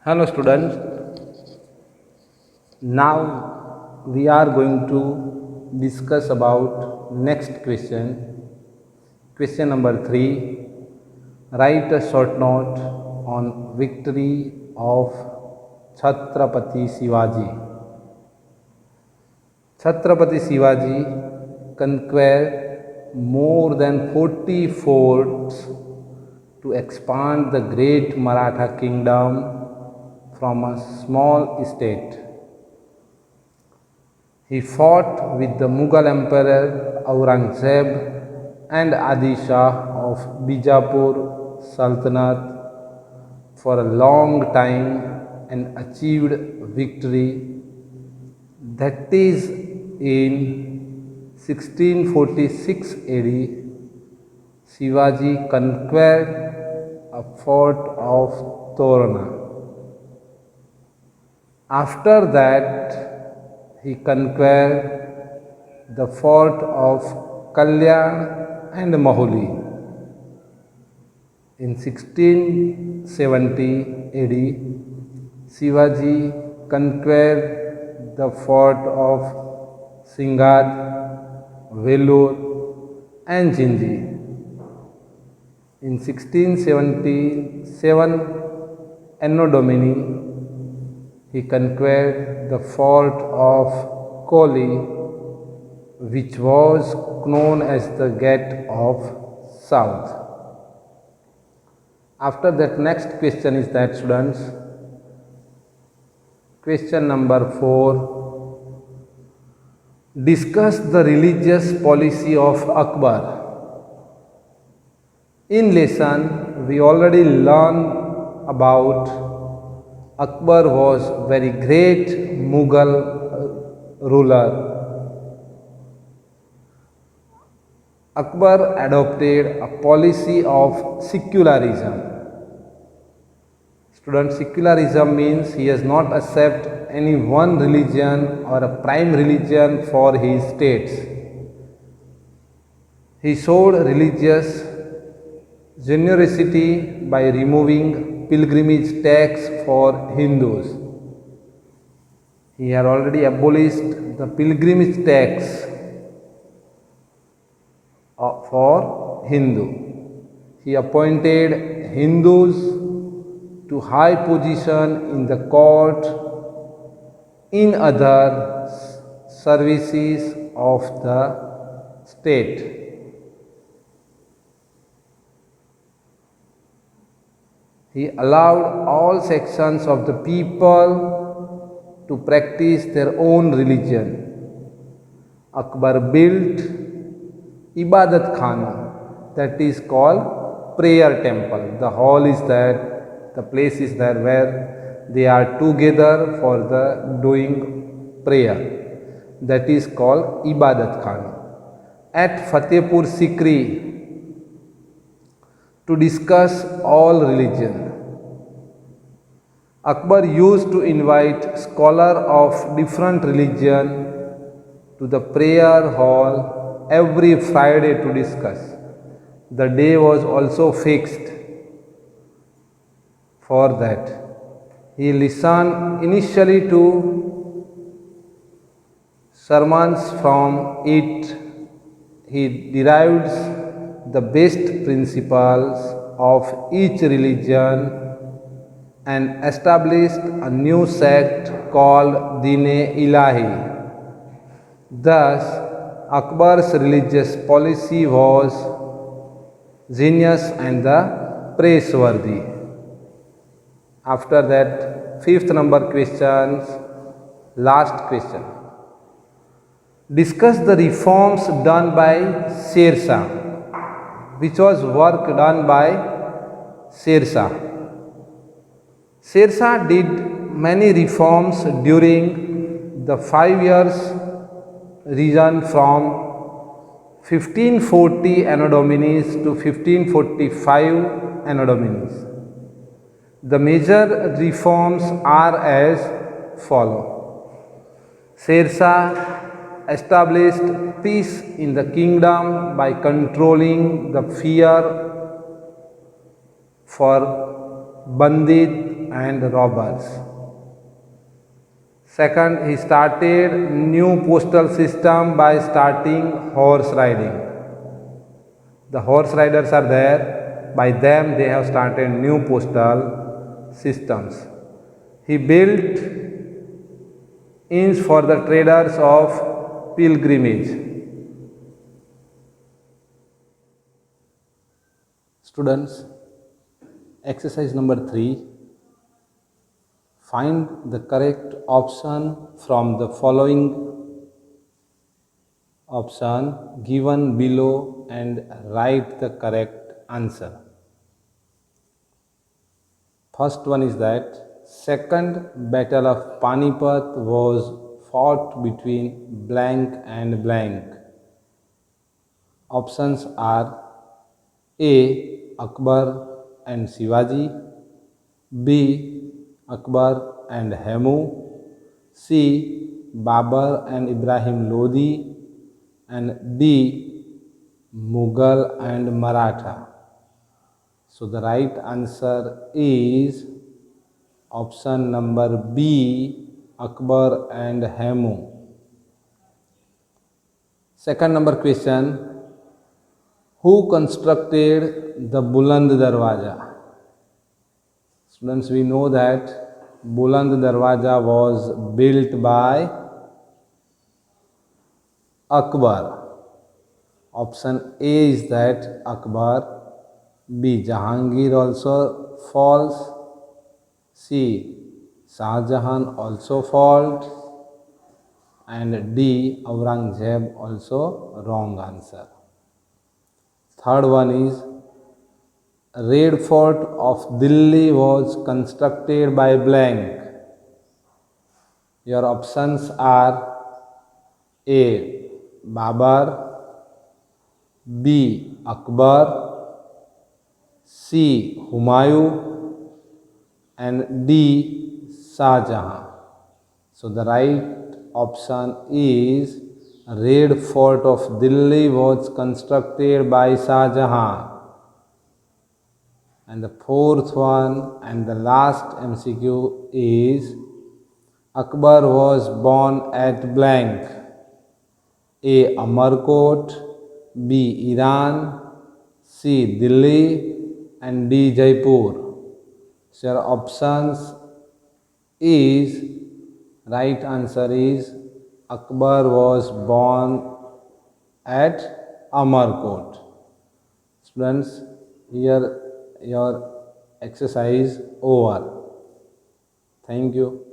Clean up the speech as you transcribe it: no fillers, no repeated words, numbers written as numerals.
Hello students, now we are going to discuss about next question. Question number 3. Write a short note on victory of Chhatrapati Shivaji. Chhatrapati Shivaji conquered more than 40 forts to expand the great Maratha kingdom from a small state. He fought with the Mughal Emperor Aurangzeb and Adi Shah of Bijapur Sultanate for a long time and achieved victory. That is in 1646 AD, Shivaji conquered a fort of Torana. After that, he conquered the fort of Kalyan and Mahuli. In 1670 AD, Shivaji conquered the fort of Singhad, Vellore and Jinji. In 1677 Anno Domini, he conquered the fort of Koli, which was known as the Gate of South. After that, next question is that students, question number 4. Discuss the religious policy of Akbar. In lesson, we already learned about Akbar was very great Mughal ruler. Akbar adopted a policy of secularism. Student, secularism means he has not accepted any one religion or a prime religion for his states. He showed religious generosity by removing pilgrimage tax for Hindus. He had already abolished the pilgrimage tax for Hindu. He appointed Hindus to high position in the court, in other services of the state. He allowed all sections of the people to practice their own religion. Akbar built Ibadat Khana, that is called prayer temple. The hall is there, the place is there where they are together for the doing prayer. That is called Ibadat Khana. At Fatehpur Sikri, to discuss all religion. Akbar used to invite scholars of different religion to the prayer hall every Friday to discuss. The day was also fixed for that. He listened initially to sermons from it. He derives the best principles of each religion and established a new sect called Dine Ilahi. Thus, Akbar's religious policy was genius and the praiseworthy. After that, 5th number questions, last question. Discuss the reforms done by Sher Shah. Which was work done by Sher Shah. Sher Shah did many reforms during the 5 years reign from 1540 Anno Domini to 1545 Anno Domini. The major reforms are as follow. Sher Shah established peace in the kingdom by controlling the fear for Bandit and robbers. Second, he started new postal system by starting horse riding. The horse riders are there. By them, they have started new postal systems. He built inns for the traders of pilgrimage. Students, exercise number 3. Find the correct option from the following option given below and write the correct answer. First one is that Second Battle of Panipat was fought between blank and blank. Options are A. Akbar and Shivaji, B. Akbar and Hemu, C. Babur and Ibrahim Lodi, and D. Mughal and Maratha. So the right answer is option number B, Akbar and Hemu. Second number question, who constructed the Buland Darwaja? Students, we know that Buland Darwaja was built by Akbar. Option A is that Akbar. B. Jahangir also false. C. Shah Jahan also false. And D. Aurangzeb also wrong answer. Third one is Red Fort of Delhi was constructed by blank. Your options are A. Babur, B. Akbar, C. Humayun, and D. Shah Jahan. So the right option is Red Fort of Delhi was constructed by Shah Jahan. And the fourth one and the last MCQ is Akbar was born at blank. A. Amarkot, B. Iran, C. Delhi, and D. Jaipur. So your options is, right answer is Akbar was born at Amarkot. Students, here your exercise over. Thank you.